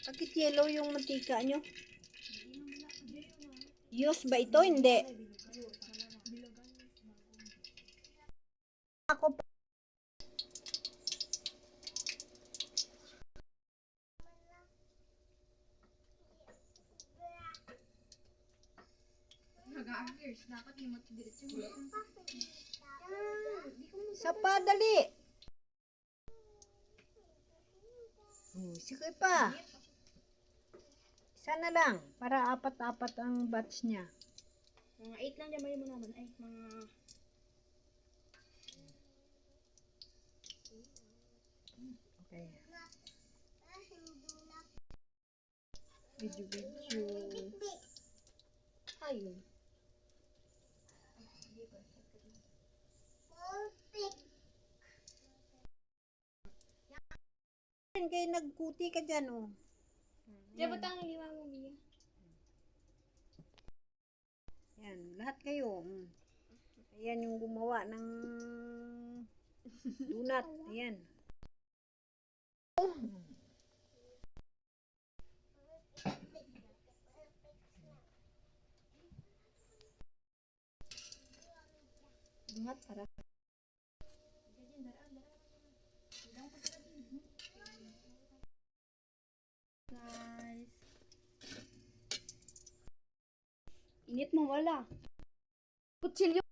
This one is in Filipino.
Bakit yellow yung mantika nyo? Use ba ito? Hindi. Ako pa. Dapat imot diretso mo. Sa padali. Sige pa. Isa na lang. Para apat-apat ang batch niya. Mga 8 lang naman mo naman. Ay, mga... Okay. Video. Ayun. Kaya nagkuti ka dyan, oh. Diyan ba tang liwa mo, Mia? Yan, lahat kayo. Ayan yung gumawa ng donut. Ayan. Dungat, para. Guys. Init mo, wala. Kutsilyo.